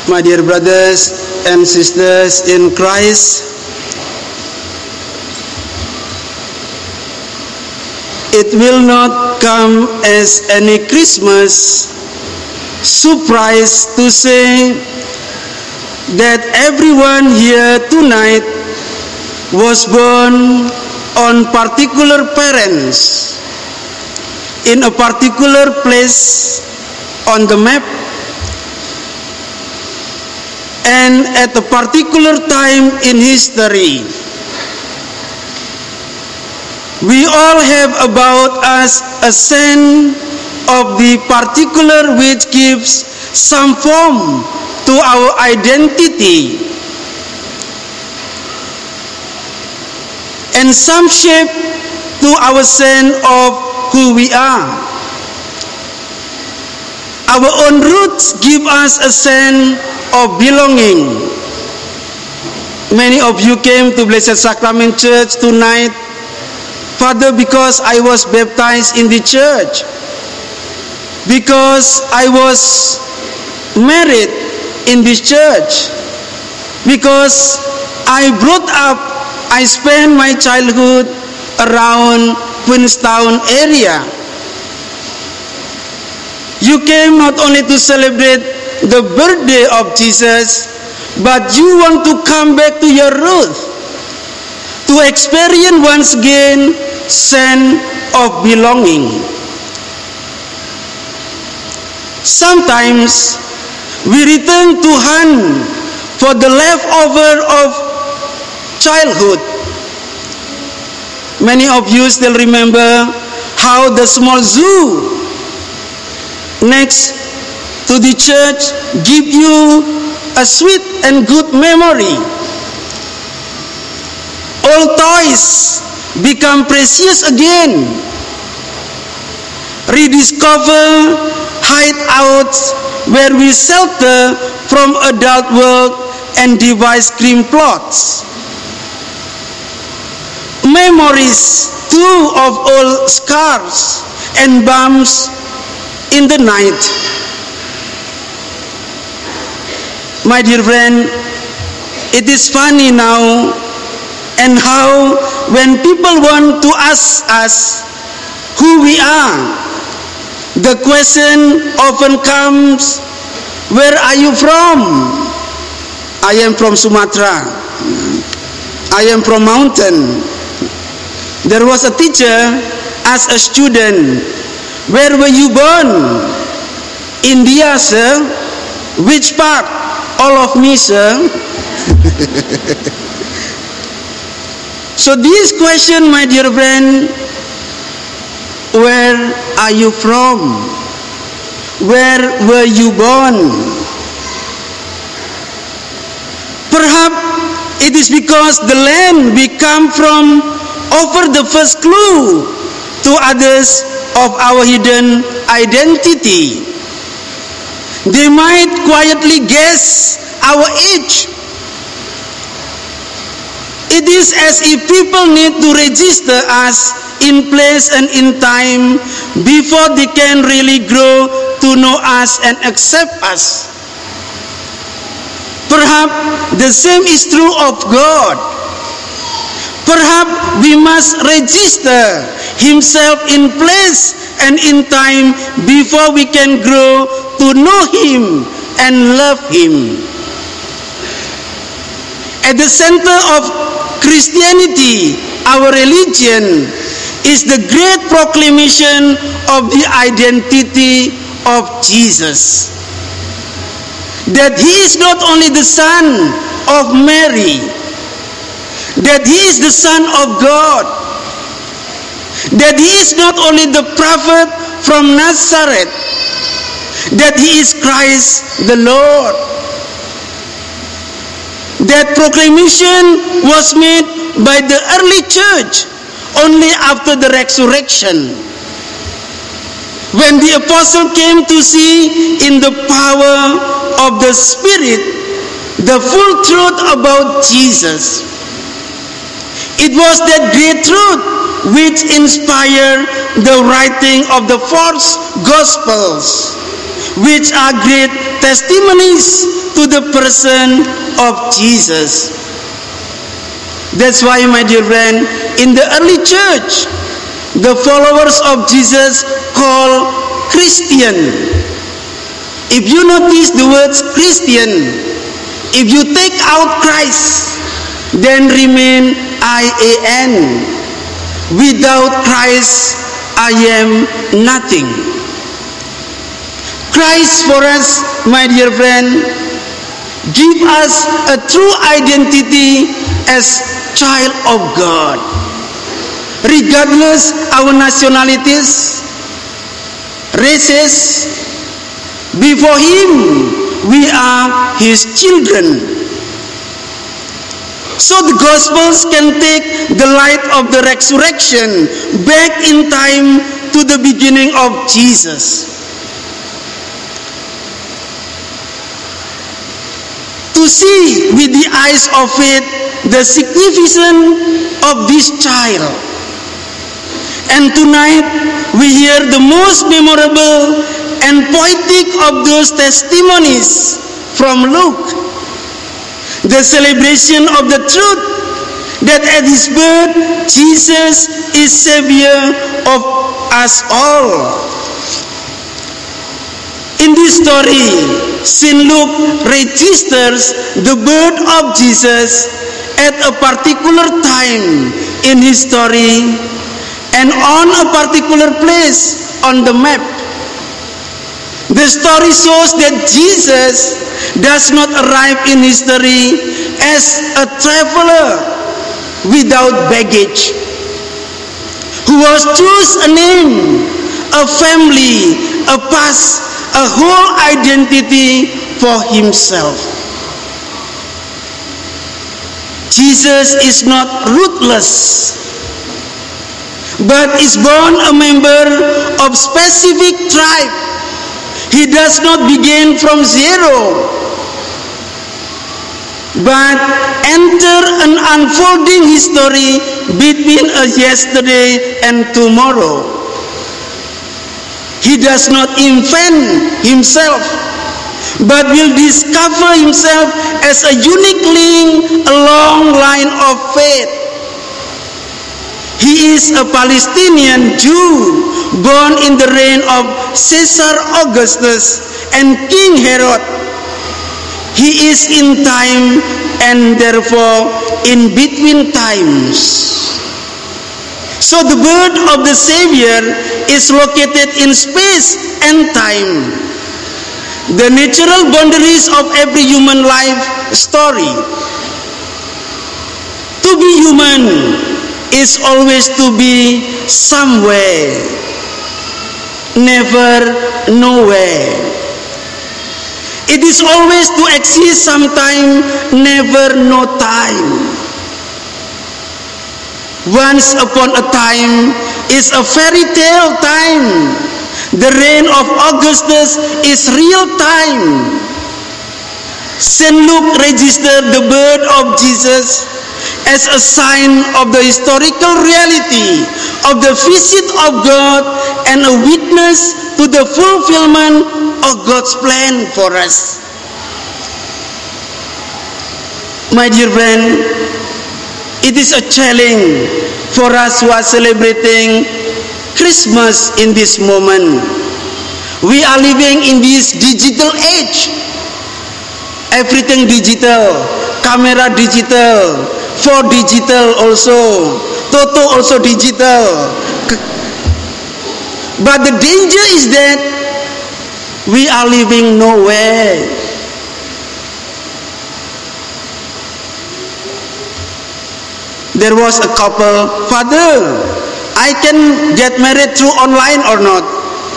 My dear brothers and sisters in Christ, it will not come as any Christmas surprise to say that everyone here tonight was born on particular parents in a particular place on the map and at a particular time in history. We all have about us a sense of the particular which gives some form to our identity and some shape to our sense of who we are. Our own roots give us a sense of belonging. Many of you came to Blessed Sacrament Church tonight, Father, because I was baptized in the church, because I was married in this church, because I spent my childhood around Queenstown area. You came not only to celebrate the birthday of Jesus, but you want to come back to your roots, to experience once again sense of belonging. Sometimes we return to hunt for the leftover of childhood. Many of you still remember how the small zoo next to the church give you a sweet and good memory. Old toys become precious again. Rediscover hideouts where we shelter from adult work and devise green plots. Memories too of old scars and bumps in the night. My dear friend, it is funny now and how when people want to ask us who we are, the question often comes, where are you from? I am from Sumatra. I am from mountain. There was a teacher asked a student, where were you born? India, sir. Which part? All of me, sir. So this question, my dear friend, where are you from? Where were you born? Perhaps it is because the land we come from offer the first clue to others of our hidden identity. They might quietly guess our age. It is as if people need to register us in place and in time before they can really grow to know us and accept us. Perhaps the same is true of God. Perhaps we must register Himself in place and in time before we can grow to know Him and love Him. At the center of Christianity, our religion, is the great proclamation of the identity of Jesus. That He is not only the Son of Mary, that He is the Son of God, that He is not only the prophet from Nazareth, that He is Christ the Lord. That proclamation was made by the early church only after the resurrection, when the apostle came to see in the power of the Spirit the full truth about Jesus. It was that great truth which inspired the writing of the four Gospels, which are great testimonies to the person of Jesus. That's why, my dear friend, in the early church, the followers of Jesus call Christian. If you notice the words Christian, if you take out Christ, then remain I-A-N. Without Christ, I am nothing. Christ for us, my dear friend, give us a true identity as child of God. Regardless our nationalities, races, before Him we are His children. So the Gospels can take the light of the resurrection back in time to the beginning of Jesus. To see with the eyes of faith the significance of this child. And tonight we hear the most memorable and poetic of those testimonies from Luke. The celebration of the truth that at His birth Jesus is Savior of us all. In this story, Saint Luke registers the birth of Jesus at a particular time in his story and on a particular place on the map. The story shows that Jesus does not arrive in history as a traveler without baggage, who was choose a name, a family, a past, a whole identity for himself. Jesus is not ruthless, but is born a member of specific tribe. He does not begin from zero, but enter an unfolding history between a yesterday and tomorrow. He does not invent himself, but will discover himself as a unique link, a long line of faith. He is a Palestinian Jew born in the reign of Caesar Augustus and King Herod. He is in time and therefore in between times. So the birth of the Savior is located in space and time, the natural boundaries of every human life story. To be human is always to be somewhere, never nowhere. It is always to exist sometime, never no time. Once upon a time is a fairy tale time. The reign of Augustus is real time. Saint Luke registered the birth of Jesus as a sign of the historical reality of the visit of God and a witness to the fulfillment of God's plan for us. My dear friend, it is a challenge for us who are celebrating Christmas in this moment. We are living in this digital age. Everything digital, camera digital, 4 digital also, Toto also digital. But the danger is that we are living nowhere. There was a couple, "Father, I can get married through online or not?"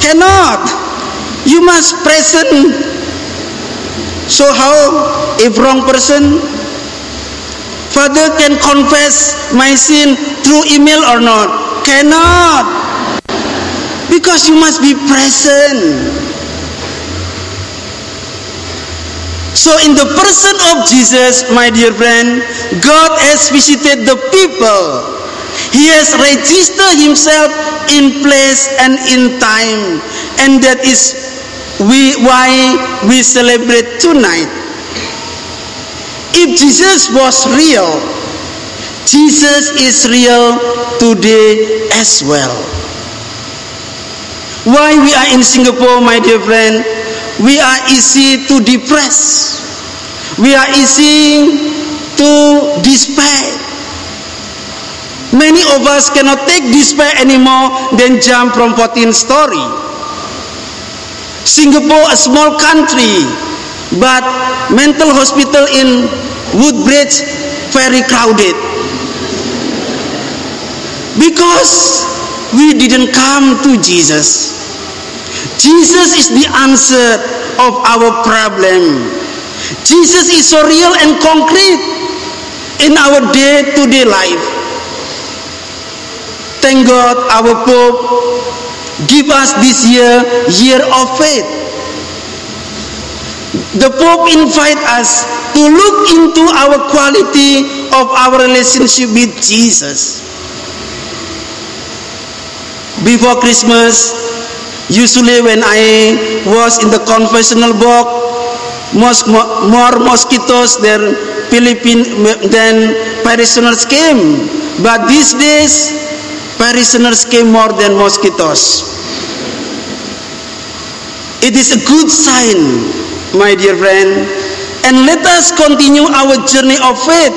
"Cannot. You must present." "So how if wrong person?" "Father, can confess my sin through email or not?" "Cannot. Because you must be present." So in the person of Jesus, my dear friend, God has visited the people. He has registered himself in place and in time. And that is why we celebrate tonight. If Jesus was real, Jesus is real today as well. Why we are in Singapore, my dear friend? We are easy to depress. We are easy to despair. Many of us cannot take despair anymore than jump from 14th story. Singapore, a small country, but mental hospital in Woodbridge very crowded. Because we didn't come to Jesus. Jesus is the answer of our problem. Jesus is so real and concrete in our day-to-day life. Thank God our Pope give us this year of faith. The Pope invite us to look into our quality of our relationship with Jesus. Before Christmas, usually when I was in the confessional box, more mosquitoes than parishioners came. But these days, parishioners came more than mosquitoes. It is a good sign, my dear friend. And let us continue our journey of faith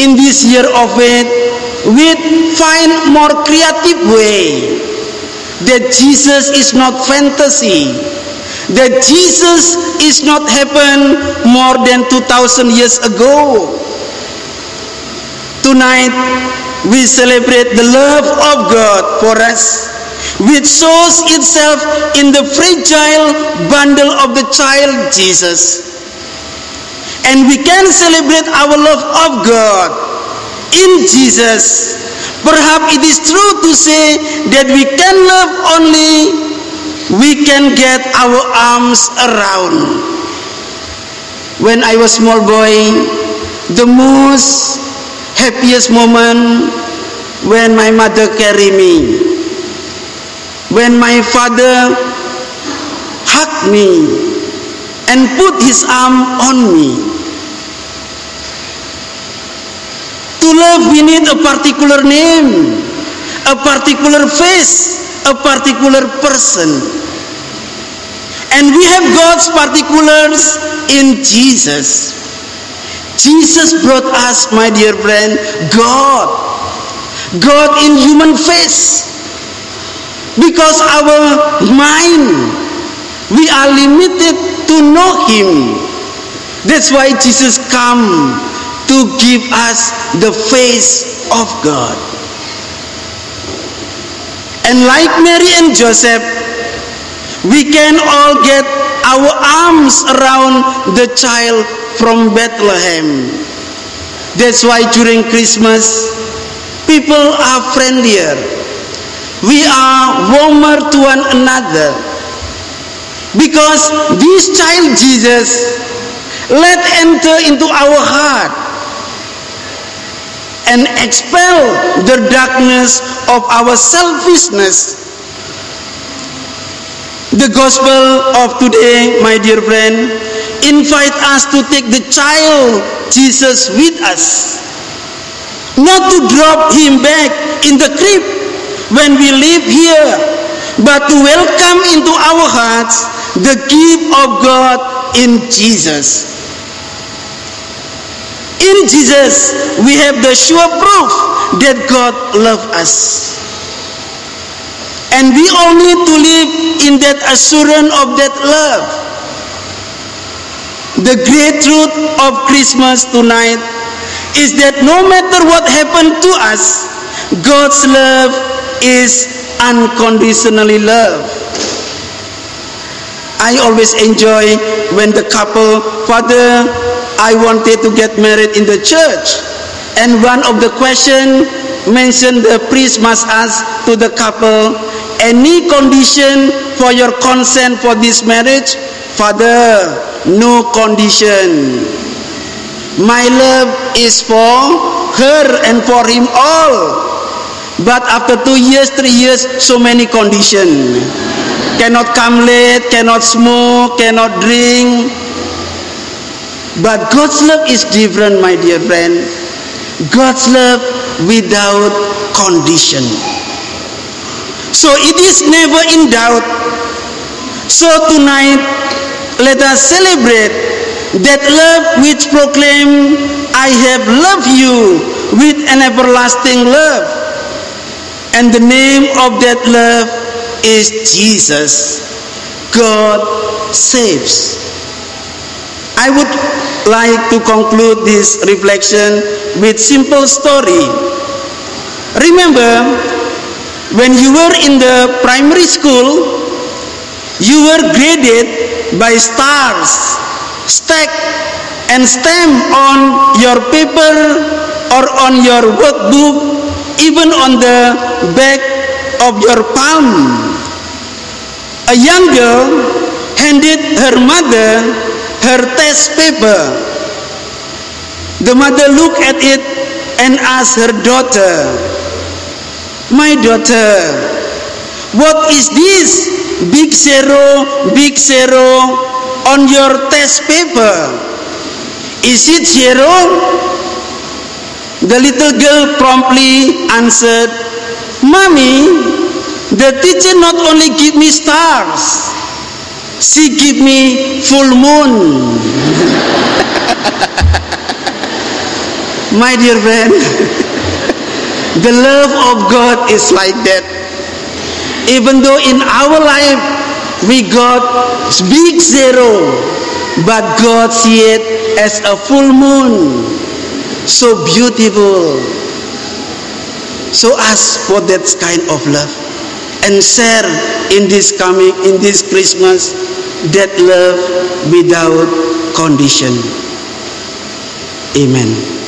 in this year of faith with find more creative way that Jesus is not fantasy, that Jesus is not happened more than 2,000 years ago. Tonight we celebrate the love of God for us, which shows itself in the fragile bundle of the child Jesus. And we can celebrate our love of God in Jesus. Perhaps it is true to say that we can love only we can get our arms around. When I was small boy, the most happiest moment when my mother carried me, when my father hugged me and put his arm on me. To love, we need a particular name, a particular face, a particular person. And we have God's particulars in Jesus. Jesus brought us, my dear friend, God in human face. Because our mind, we are limited to know Him. That's why Jesus come to give us the face of God. And like Mary and Joseph, we can all get our arms around the child from Bethlehem. That's why during Christmas, people are friendlier. We are warmer to one another. Because this child Jesus, let enter into our heart and expel the darkness of our selfishness. The gospel of today, my dear friend, invite us to take the child Jesus with us, not to drop him back in the crib when we live here, but to welcome into our hearts the gift of God in Jesus. In Jesus, we have the sure proof that God loves us. And we all need to live in that assurance of that love. The great truth of Christmas tonight is that no matter what happened to us, God's love is unconditionally love. I always enjoy when the couple, Father, I wanted to get married in the church, and one of the questions mentioned the priest must ask to the couple, any condition for your consent for this marriage? Father, no condition. My love is for her and for him all. But after 2 years, 3 years, so many conditions. Cannot come late, cannot smoke, cannot drink. But God's love is different, my dear friend. God's love without condition. So it is never in doubt. So tonight, let us celebrate that love which proclaims, I have loved you with an everlasting love. And the name of that love is Jesus. God saves. I would like to conclude this reflection with simple story. Remember, when you were in the primary school, you were graded by stars, stacked and stamped on your paper or on your workbook, even on the back of your palm. A young girl handed her mother her test paper. The mother looked at it and asked her daughter, "My daughter, what is this big zero on your test paper? Is it zero?" The little girl promptly answered, "Mommy, the teacher not only give me stars, she give me full moon." My dear friend, the love of God is like that. Even though in our life we got big zero, but God see it as a full moon, so beautiful. So ask for that kind of love and share in this Christmas that love without condition. Amen.